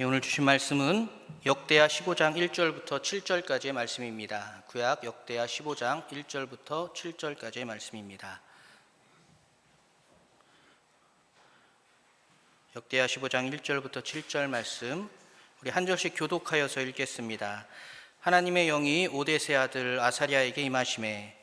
오늘 주신 말씀은 역대하 15장 1절부터 7절까지의 말씀입니다. 구약 역대하 15장 1절부터 7절까지의 말씀입니다. 역대하 15장 1절부터 7절 말씀, 우리 한 절씩 교독하여서 읽겠습니다. 하나님의 영이 오데세 아들 아사랴에게 임하시매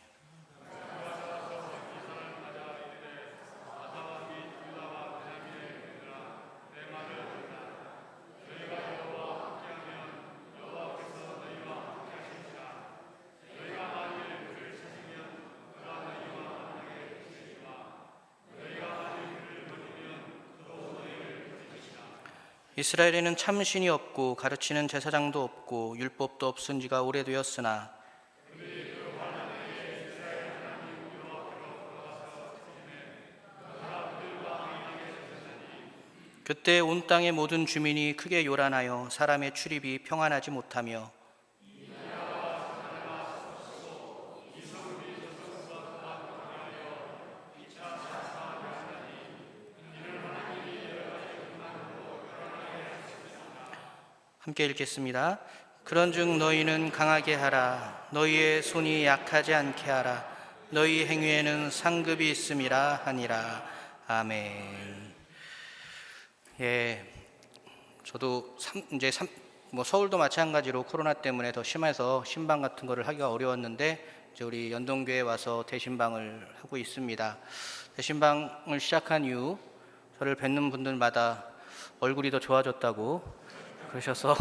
이스라엘에는 참신이 없고 가르치는 제사장도 없고 율법도 없은 지가 오래되었으나 그때 온 땅의 모든 주민이 크게 요란하여 사람의 출입이 평안하지 못하며 함께 읽겠습니다. 그런즉 너희는 강하게 하라. 너희의 손이 약하지 않게 하라. 너희 행위에는 상급이 있음이라 하니라. 아멘. 저도 서울도 마찬가지로 코로나 때문에 더 심해서 신방 같은 거를 하기가 어려웠는데 이제 우리 연동교회에 와서 대신방을 하고 있습니다. 대신방을 시작한 이후 저를 뵙는 분들마다 얼굴이 더 좋아졌다고 그러셔서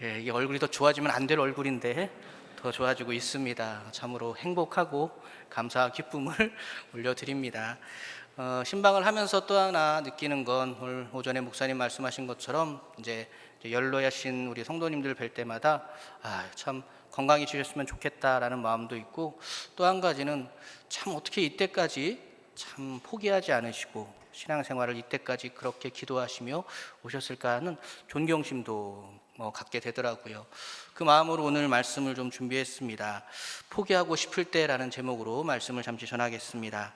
이게 얼굴이 더 좋아지면 안 될 얼굴인데 더 좋아지고 있습니다. 참으로 행복하고 감사와 기쁨을 올려드립니다. 신방을 하면서 또 하나 느끼는 건 오늘 오전에 목사님 말씀하신 것처럼 이제 연로하신 우리 성도님들 뵐 때마다 참 건강해지셨으면 좋겠다라는 마음도 있고, 또 한 가지는 참 어떻게 이때까지 참 포기하지 않으시고 신앙생활을 이때까지 그렇게 기도하시며 오셨을까 하는 존경심도 갖게 되더라고요. 그 마음으로 오늘 말씀을 좀 준비했습니다. 포기하고 싶을 때라는 제목으로 말씀을 잠시 전하겠습니다.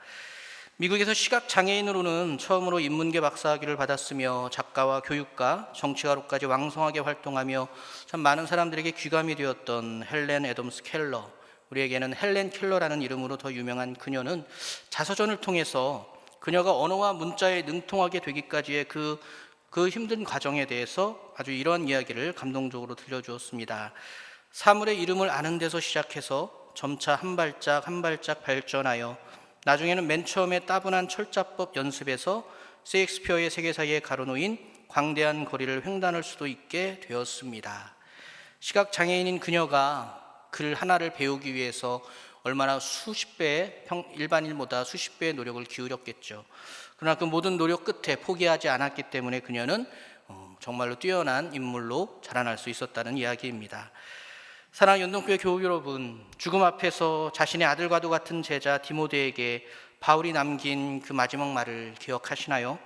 미국에서 시각장애인으로는 처음으로 인문계 박사학위를 받았으며 작가와 교육가, 정치가로까지 왕성하게 활동하며 참 많은 사람들에게 귀감이 되었던 헬렌 애덤스 켈러, 우리에게는 헬렌 켈러라는 이름으로 더 유명한 그녀는 자서전을 통해서 그녀가 언어와 문자에 능통하게 되기까지의 그 힘든 과정에 대해서 아주 이런 이야기를 감동적으로 들려주었습니다. 사물의 이름을 아는 데서 시작해서 점차 한 발짝 한 발짝 발전하여 나중에는 맨 처음에 따분한 철자법 연습에서 셰익스피어의 세계사에 가로놓인 광대한 거리를 횡단할 수도 있게 되었습니다. 시각장애인인 그녀가 글 하나를 배우기 위해서 얼마나 수십 배의 일반인보다 수십 배의 노력을 기울였겠죠. 그러나 그 모든 노력 끝에 포기하지 않았기 때문에 그녀는 정말로 뛰어난 인물로 자라날 수 있었다는 이야기입니다. 사랑하는 연동교회 교우 여러분, 죽음 앞에서 자신의 아들과도 같은 제자 디모데에게 바울이 남긴 그 마지막 말을 기억하시나요?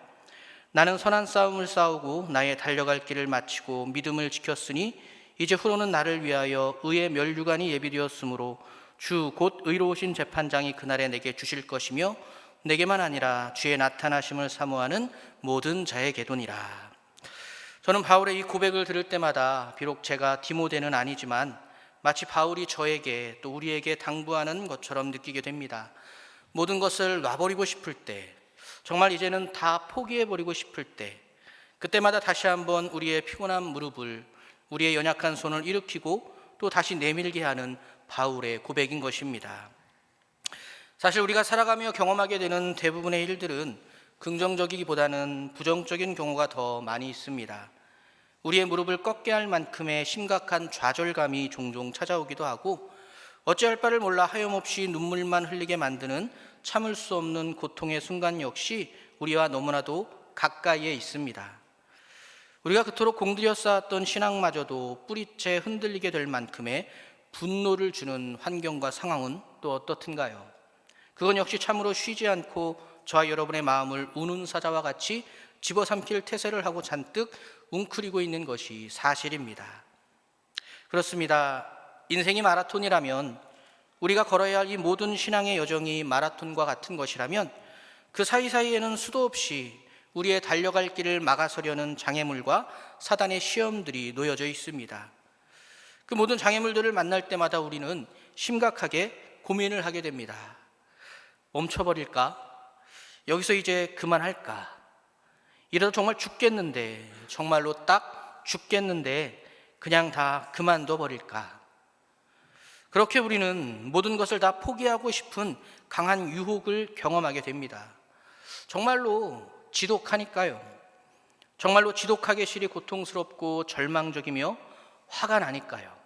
나는 선한 싸움을 싸우고 나의 달려갈 길을 마치고 믿음을 지켰으니 이제 후로는 나를 위하여 의의 면류관이 예비되었으므로 주 곧 의로우신 재판장이 그날에 내게 주실 것이며 내게만 아니라 주의 나타나심을 사모하는 모든 자에게도니라. 저는 바울의 이 고백을 들을 때마다 비록 제가 디모데는 아니지만 마치 바울이 저에게 또 우리에게 당부하는 것처럼 느끼게 됩니다. 모든 것을 놔버리고 싶을 때, 정말 이제는 다 포기해버리고 싶을 때, 그때마다 다시 한번 우리의 피곤한 무릎을, 우리의 연약한 손을 일으키고 또 다시 내밀게 하는 바울의 고백인 것입니다. 사실 우리가 살아가며 경험하게 되는 대부분의 일들은 긍정적이기보다는 부정적인 경우가 더 많이 있습니다. 우리의 무릎을 꺾게 할 만큼의 심각한 좌절감이 종종 찾아오기도 하고 어찌할 바를 몰라 하염없이 눈물만 흘리게 만드는 참을 수 없는 고통의 순간 역시 우리와 너무나도 가까이에 있습니다. 우리가 그토록 공들여 쌓았던 신앙마저도 뿌리채 흔들리게 될 만큼의 분노를 주는 환경과 상황은 또 어떻든가요? 그건 역시 참으로 쉬지 않고 저와 여러분의 마음을 우는 사자와 같이 집어삼킬 태세를 하고 잔뜩 웅크리고 있는 것이 사실입니다. 그렇습니다. 인생이 마라톤이라면, 우리가 걸어야 할 이 모든 신앙의 여정이 마라톤과 같은 것이라면 그 사이사이에는 수도 없이 우리의 달려갈 길을 막아서려는 장애물과 사단의 시험들이 놓여져 있습니다. 그 모든 장애물들을 만날 때마다 우리는 심각하게 고민을 하게 됩니다. 멈춰버릴까? 여기서 이제 그만할까? 이러다 정말 죽겠는데, 정말로 딱 죽겠는데 그냥 다 그만둬 버릴까? 그렇게 우리는 모든 것을 다 포기하고 싶은 강한 유혹을 경험하게 됩니다. 정말로 지독하니까요. 정말로 지독하게 실이 고통스럽고 절망적이며 화가 나니까요.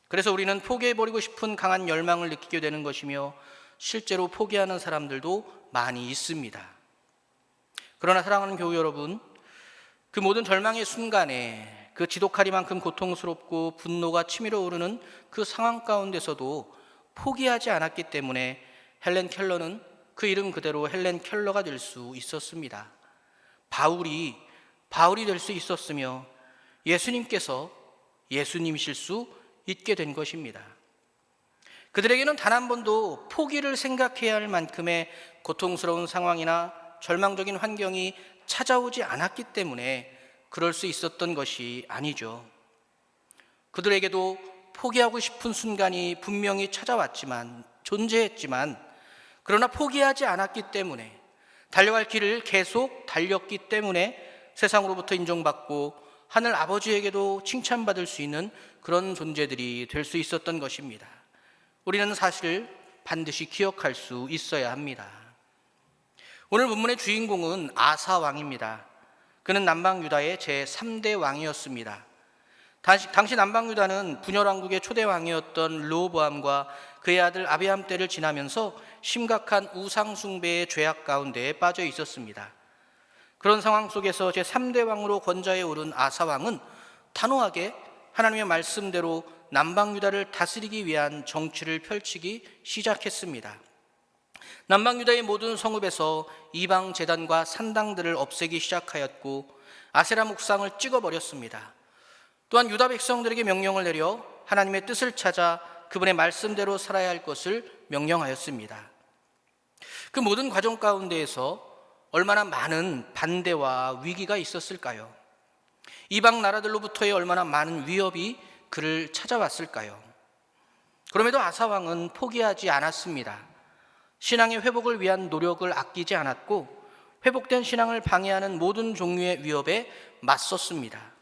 그래서 우리는 포기해버리고 싶은 강한 열망을 느끼게 되는 것이며 실제로 포기하는 사람들도 많이 있습니다. 그러나 사랑하는 교우 여러분, 그 모든 절망의 순간에 그 지독하리만큼 고통스럽고 분노가 치밀어 오르는 그 상황 가운데서도 포기하지 않았기 때문에 헬렌 켈러는 그 이름 그대로 헬렌 켈러가 될 수 있었습니다. 바울이 될 수 있었으며 예수님께서 예수님이실 수 있게 된 것입니다. 그들에게는 단 한 번도 포기를 생각해야 할 만큼의 고통스러운 상황이나 절망적인 환경이 찾아오지 않았기 때문에 그럴 수 있었던 것이 아니죠. 그들에게도 포기하고 싶은 순간이 분명히 찾아왔지만, 존재했지만, 그러나 포기하지 않았기 때문에, 달려갈 길을 계속 달렸기 때문에 세상으로부터 인정받고 하늘 아버지에게도 칭찬받을 수 있는 그런 존재들이 될 수 있었던 것입니다. 우리는 사실 반드시 기억할 수 있어야 합니다. 오늘 본문의 주인공은 아사 왕입니다. 그는 남방 유다의 제3대 왕이었습니다. 당시 남방 유다는 분열 왕국의 초대 왕이었던 르호보암과 그의 아들 아비암 때를 지나면서 심각한 우상 숭배의 죄악 가운데에 빠져 있었습니다. 그런 상황 속에서 제3대 왕으로 권좌에 오른 아사 왕은 단호하게 하나님의 말씀대로 남방 유다를 다스리기 위한 정치를 펼치기 시작했습니다. 남방 유다의 모든 성읍에서 이방 제단과 산당들을 없애기 시작하였고 아세라 목상을 찍어버렸습니다. 또한 유다 백성들에게 명령을 내려 하나님의 뜻을 찾아 그분의 말씀대로 살아야 할 것을 명령하였습니다. 그 모든 과정 가운데에서 얼마나 많은 반대와 위기가 있었을까요? 이방 나라들로부터의 얼마나 많은 위협이 그를 찾아왔을까요? 그럼에도 아사 왕은 포기하지 않았습니다. 신앙의 회복을 위한 노력을 아끼지 않았고 회복된 신앙을 방해하는 모든 종류의 위협에 맞섰습니다.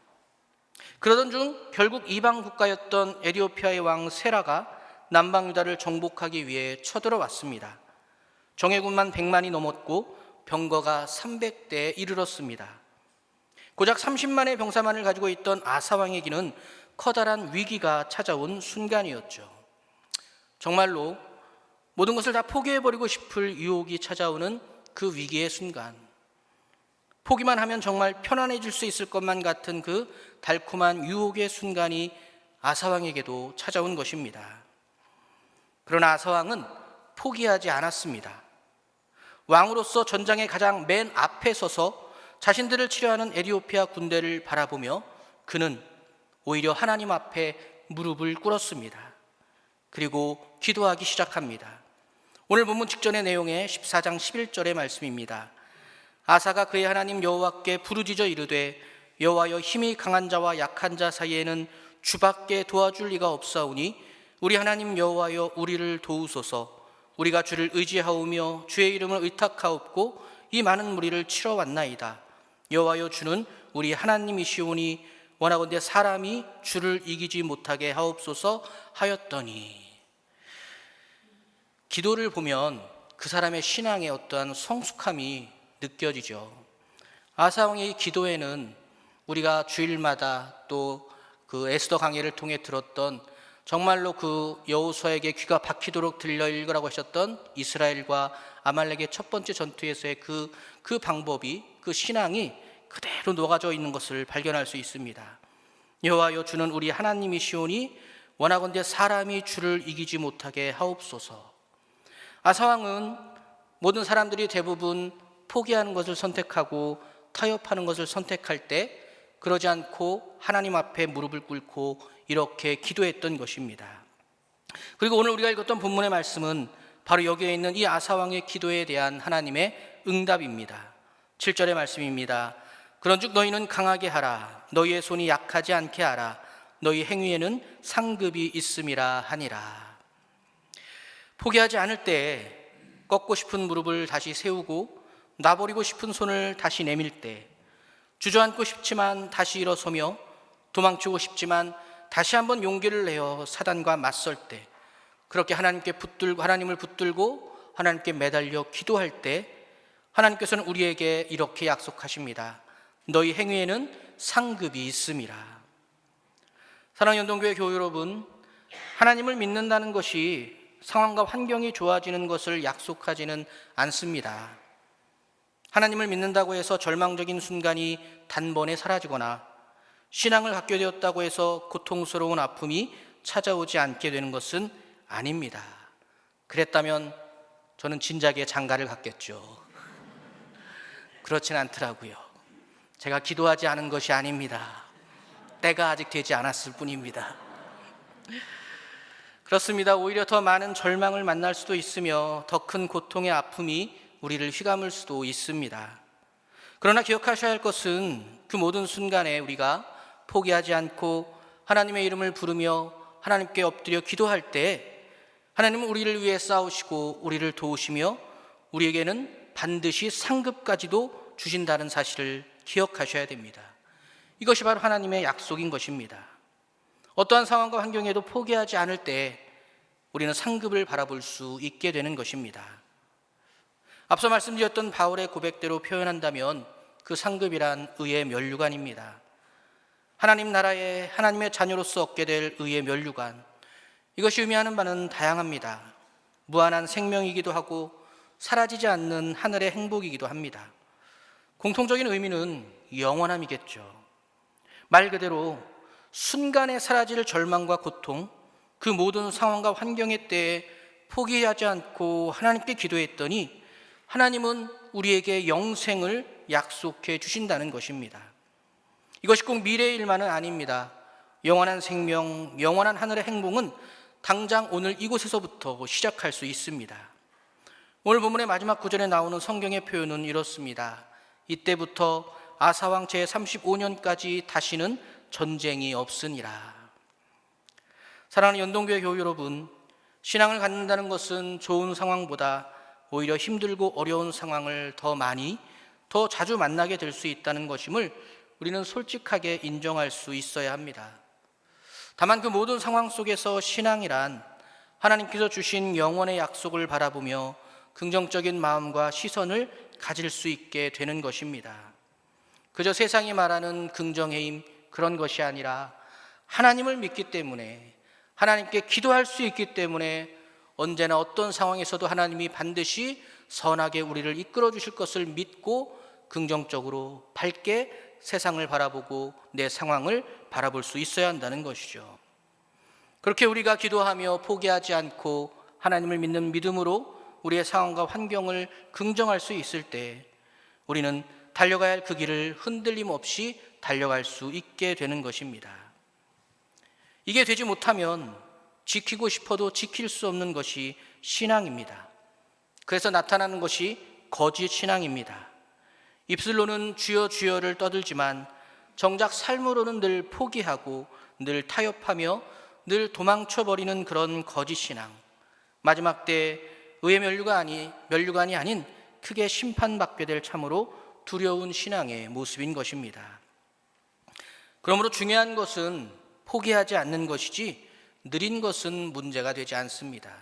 그러던 중 결국 이방 국가였던 에티오피아의 왕 세라가 남방 유다를 정복하기 위해 쳐들어왔습니다. 정예군만 100만이 넘었고 병거가 300대에 이르렀습니다. 고작 30만의 병사만을 가지고 있던 아사 왕에게는 커다란 위기가 찾아온 순간이었죠. 정말로 모든 것을 다 포기해버리고 싶을 유혹이 찾아오는 그 위기의 순간, 포기만 하면 정말 편안해질 수 있을 것만 같은 그 달콤한 유혹의 순간이 아사왕에게도 찾아온 것입니다. 그러나 아사왕은 포기하지 않았습니다. 왕으로서 전장의 가장 맨 앞에 서서 자신들을 치료하는 에티오피아 군대를 바라보며 그는 오히려 하나님 앞에 무릎을 꿇었습니다. 그리고 기도하기 시작합니다. 오늘 본문 직전의 내용의 14장 11절의 말씀입니다. 아사가 그의 하나님 여호와께 부르짖어 이르되 여호와여, 힘이 강한 자와 약한 자 사이에는 주밖에 도와줄 리가 없사오니 우리 하나님 여호와여, 우리를 도우소서. 우리가 주를 의지하오며 주의 이름을 의탁하옵고 이 많은 무리를 치러 왔나이다. 여호와여, 주는 우리 하나님이시오니 원하건대 사람이 주를 이기지 못하게 하옵소서 하였더니. 기도를 보면 그 사람의 신앙의 어떠한 성숙함이 느껴지죠. 아사왕의 기도에는 우리가 주일마다 또 그 에스더 강해를 통해 들었던, 정말로 그 여호수아에게 귀가 박히도록 들려 읽으라고 하셨던 이스라엘과 아말렉의 첫 번째 전투에서의 그 방법이, 그 신앙이 그대로 녹아져 있는 것을 발견할 수 있습니다. 여호와여, 주는 우리 하나님이시오니 원하건대 사람이 주를 이기지 못하게 하옵소서. 아사왕은 모든 사람들이 대부분 포기하는 것을 선택하고 타협하는 것을 선택할 때 그러지 않고 하나님 앞에 무릎을 꿇고 이렇게 기도했던 것입니다. 그리고 오늘 우리가 읽었던 본문의 말씀은 바로 여기에 있는 이 아사왕의 기도에 대한 하나님의 응답입니다. 7절의 말씀입니다. 그런즉 너희는 강하게 하라. 너희의 손이 약하지 않게 하라. 너희 행위에는 상급이 있음이라 하니라. 포기하지 않을 때, 꺾고 싶은 무릎을 다시 세우고 놔버리고 싶은 손을 다시 내밀 때, 주저앉고 싶지만 다시 일어서며 도망치고 싶지만 다시 한번 용기를 내어 사단과 맞설 때, 그렇게 하나님을 붙들고 하나님께 매달려 기도할 때, 하나님께서는 우리에게 이렇게 약속하십니다. 너희 행위에는 상급이 있음이라. 사랑하는 연동교회 교우 여러분, 하나님을 믿는다는 것이 상황과 환경이 좋아지는 것을 약속하지는 않습니다. 하나님을 믿는다고 해서 절망적인 순간이 단번에 사라지거나 신앙을 갖게 되었다고 해서 고통스러운 아픔이 찾아오지 않게 되는 것은 아닙니다. 그랬다면 저는 진작에 장가를 갔겠죠. 그렇진 않더라고요. 제가 기도하지 않은 것이 아닙니다. 때가 아직 되지 않았을 뿐입니다. 그렇습니다. 오히려 더 많은 절망을 만날 수도 있으며 더 큰 고통의 아픔이 우리를 휘감을 수도 있습니다. 그러나 기억하셔야 할 것은 그 모든 순간에 우리가 포기하지 않고 하나님의 이름을 부르며 하나님께 엎드려 기도할 때 하나님은 우리를 위해 싸우시고 우리를 도우시며 우리에게는 반드시 상급까지도 주신다는 사실을 기억하셔야 됩니다. 이것이 바로 하나님의 약속인 것입니다. 어떠한 상황과 환경에도 포기하지 않을 때 우리는 상급을 바라볼 수 있게 되는 것입니다. 앞서 말씀드렸던 바울의 고백대로 표현한다면 그 상급이란 의의 면류관입니다. 하나님 나라에 하나님의 자녀로서 얻게 될 의의 면류관, 이것이 의미하는 바는 다양합니다. 무한한 생명이기도 하고 사라지지 않는 하늘의 행복이기도 합니다. 공통적인 의미는 영원함이겠죠. 말 그대로 순간에 사라질 절망과 고통, 그 모든 상황과 환경의 때에 포기하지 않고 하나님께 기도했더니 하나님은 우리에게 영생을 약속해 주신다는 것입니다. 이것이 꼭 미래의 일만은 아닙니다. 영원한 생명, 영원한 하늘의 행복은 당장 오늘 이곳에서부터 시작할 수 있습니다. 오늘 본문의 마지막 구절에 나오는 성경의 표현은 이렇습니다. 이때부터 아사왕 제35년까지 다시는 전쟁이 없으니라. 사랑하는 연동교회 교우 여러분, 신앙을 갖는다는 것은 좋은 상황보다 오히려 힘들고 어려운 상황을 더 자주 만나게 될 수 있다는 것임을 우리는 솔직하게 인정할 수 있어야 합니다. 다만 그 모든 상황 속에서 신앙이란 하나님께서 주신 영원의 약속을 바라보며 긍정적인 마음과 시선을 가질 수 있게 되는 것입니다. 그저 세상이 말하는 긍정의 힘, 그런 것이 아니라 하나님을 믿기 때문에, 하나님께 기도할 수 있기 때문에 언제나 어떤 상황에서도 하나님이 반드시 선하게 우리를 이끌어 주실 것을 믿고 긍정적으로 밝게 세상을 바라보고 내 상황을 바라볼 수 있어야 한다는 것이죠. 그렇게 우리가 기도하며 포기하지 않고 하나님을 믿는 믿음으로 우리의 상황과 환경을 긍정할 수 있을 때 우리는 달려가야 할 그 길을 흔들림 없이 달려갈 수 있게 되는 것입니다. 이게 되지 못하면 지키고 싶어도 지킬 수 없는 것이 신앙입니다. 그래서 나타나는 것이 거짓 신앙입니다. 입술로는 주여 주여를 떠들지만 정작 삶으로는 늘 포기하고 늘 타협하며 늘 도망쳐버리는 그런 거짓 신앙, 마지막 때 의의 면류관이 아닌 크게 심판받게 될 참으로 두려운 신앙의 모습인 것입니다. 그러므로 중요한 것은 포기하지 않는 것이지 느린 것은 문제가 되지 않습니다.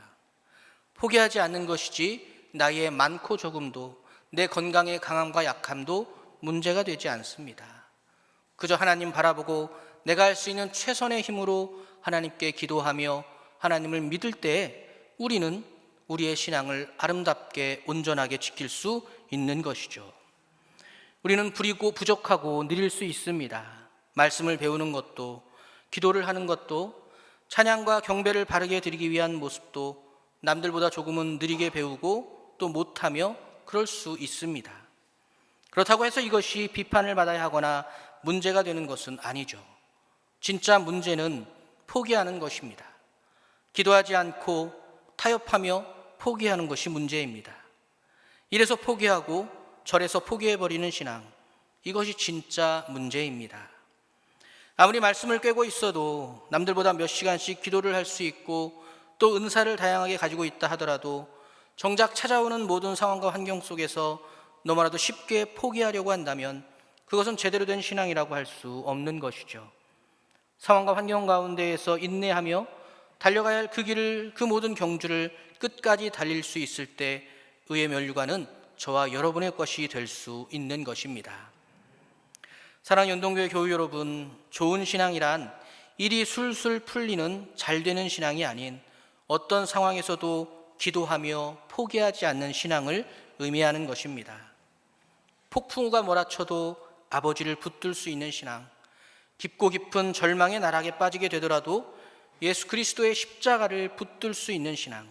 포기하지 않는 것이지 나이의 많고 적음도, 내 건강의 강함과 약함도 문제가 되지 않습니다. 그저 하나님 바라보고 내가 할 수 있는 최선의 힘으로 하나님께 기도하며 하나님을 믿을 때 우리는 우리의 신앙을 아름답게 온전하게 지킬 수 있는 것이죠. 우리는 부족하고 느릴 수 있습니다. 말씀을 배우는 것도, 기도를 하는 것도, 찬양과 경배를 바르게 드리기 위한 모습도 남들보다 조금은 느리게 배우고 또 못하며 그럴 수 있습니다. 그렇다고 해서 이것이 비판을 받아야 하거나 문제가 되는 것은 아니죠. 진짜 문제는 포기하는 것입니다. 기도하지 않고 타협하며 포기하는 것이 문제입니다. 이래서 포기하고 절에서 포기해버리는 신앙, 이것이 진짜 문제입니다. 아무리 말씀을 꿰고 있어도 남들보다 몇 시간씩 기도를 할 수 있고 또 은사를 다양하게 가지고 있다 하더라도 정작 찾아오는 모든 상황과 환경 속에서 너무나도 쉽게 포기하려고 한다면 그것은 제대로 된 신앙이라고 할 수 없는 것이죠. 상황과 환경 가운데에서 인내하며 달려가야 할 그 길을, 그 모든 경주를 끝까지 달릴 수 있을 때 의의 면류관은 저와 여러분의 것이 될 수 있는 것입니다. 사랑하는 연동교회 교우 여러분, 좋은 신앙이란 일이 술술 풀리는 잘되는 신앙이 아닌 어떤 상황에서도 기도하며 포기하지 않는 신앙을 의미하는 것입니다. 폭풍우가 몰아쳐도 아버지를 붙들 수 있는 신앙, 깊고 깊은 절망의 나락에 빠지게 되더라도 예수 그리스도의 십자가를 붙들 수 있는 신앙,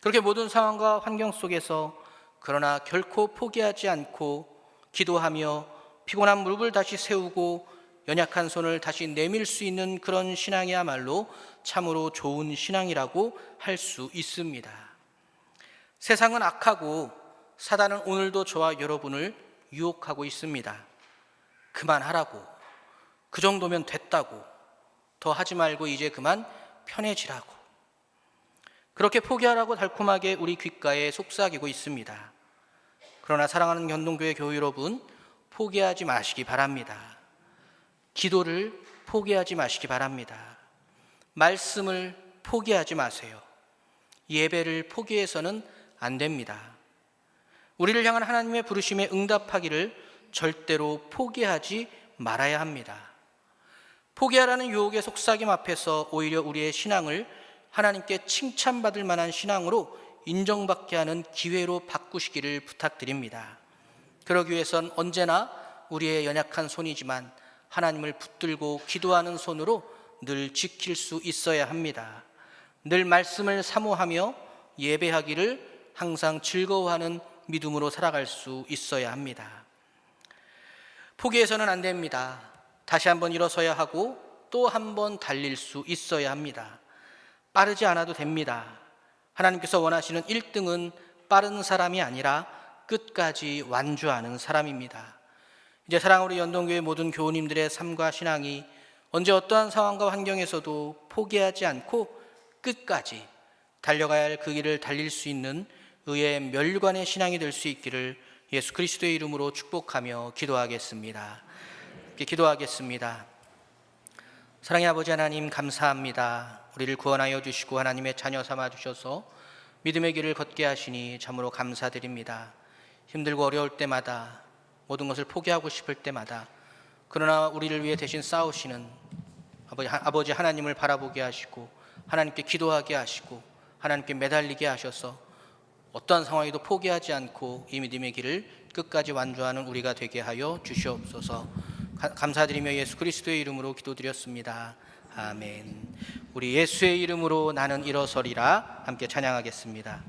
그렇게 모든 상황과 환경 속에서 그러나 결코 포기하지 않고 기도하며 피곤한 무릎을 다시 세우고 연약한 손을 다시 내밀 수 있는 그런 신앙이야말로 참으로 좋은 신앙이라고 할 수 있습니다. 세상은 악하고 사단은 오늘도 저와 여러분을 유혹하고 있습니다. 그만하라고, 그 정도면 됐다고, 더 하지 말고 이제 그만 편해지라고, 그렇게 포기하라고 달콤하게 우리 귓가에 속삭이고 있습니다. 그러나 사랑하는 연동교회 교우 여러분, 포기하지 마시기 바랍니다. 기도를 포기하지 마시기 바랍니다. 말씀을 포기하지 마세요. 예배를 포기해서는 안 됩니다. 우리를 향한 하나님의 부르심에 응답하기를 절대로 포기하지 말아야 합니다. 포기하라는 유혹의 속삭임 앞에서 오히려 우리의 신앙을 하나님께 칭찬받을 만한 신앙으로 인정받게 하는 기회로 바꾸시기를 부탁드립니다. 그러기 위해선 언제나 우리의 연약한 손이지만 하나님을 붙들고 기도하는 손으로 늘 지킬 수 있어야 합니다. 늘 말씀을 사모하며 예배하기를 항상 즐거워하는 믿음으로 살아갈 수 있어야 합니다. 포기해서는 안 됩니다. 다시 한번 일어서야 하고 또 한 번 달릴 수 있어야 합니다. 빠르지 않아도 됩니다. 하나님께서 원하시는 1등은 빠른 사람이 아니라 끝까지 완주하는 사람입니다. 이제 사랑하는 우리 연동교회 모든 교우님들의 삶과 신앙이 언제 어떠한 상황과 환경에서도 포기하지 않고 끝까지 달려가야 할 그 길을 달릴 수 있는 의의 멸관의 신앙이 될 수 있기를 예수 그리스도의 이름으로 축복하며 기도하겠습니다. 이렇게 기도하겠습니다. 사랑의 아버지 하나님, 감사합니다. 우리를 구원하여 주시고 하나님의 자녀 삼아 주셔서 믿음의 길을 걷게 하시니 참으로 감사드립니다. 힘들고 어려울 때마다, 모든 것을 포기하고 싶을 때마다, 그러나 우리를 위해 대신 싸우시는 아버지 하나님을 바라보게 하시고 하나님께 기도하게 하시고 하나님께 매달리게 하셔서 어떠한 상황에도 포기하지 않고 이 믿음의 길을 끝까지 완주하는 우리가 되게 하여 주시옵소서. 감사드리며 예수 그리스도의 이름으로 기도드렸습니다. 아멘. 우리 예수의 이름으로 나는 일어서리라 함께 찬양하겠습니다.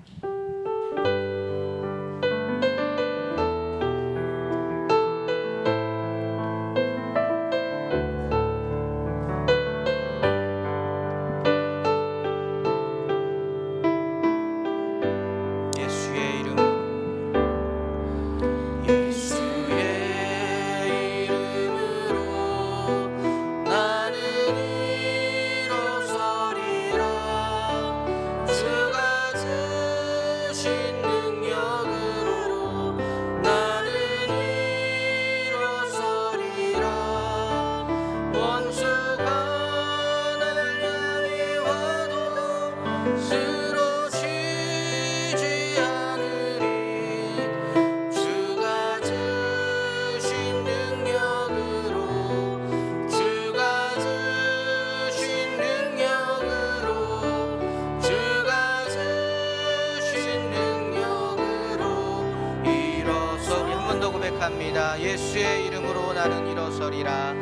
예수의 이름으로 나는 일어서리라.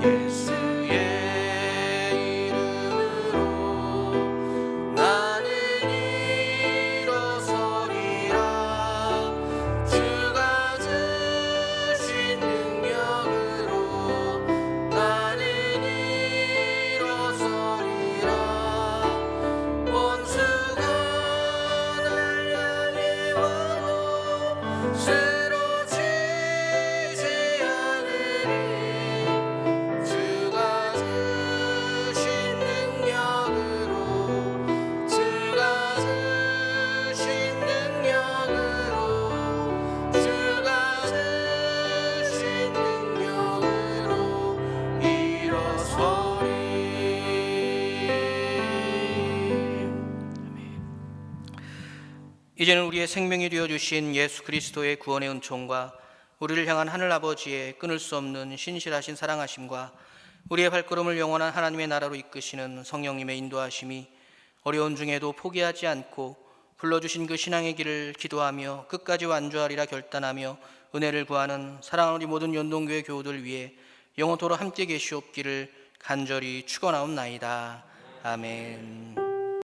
예수의 이름으로 나는 일어서리라. 주가 주신 능력으로 나는 일어서리라. 원수가 날 향해 와도 이제는 우리의 생명이 되어주신 예수 그리스도의 구원의 은총과 우리를 향한 하늘아버지의 끊을 수 없는 신실하신 사랑하심과 우리의 발걸음을 영원한 하나님의 나라로 이끄시는 성령님의 인도하심이 어려운 중에도 포기하지 않고 불러주신 그 신앙의 길을 기도하며 끝까지 완주하리라 결단하며 은혜를 구하는 사랑하는 우리 모든 연동교회 교우들 위해 영원토록 함께 계시옵기를 간절히 축원하옵나이다. 아멘.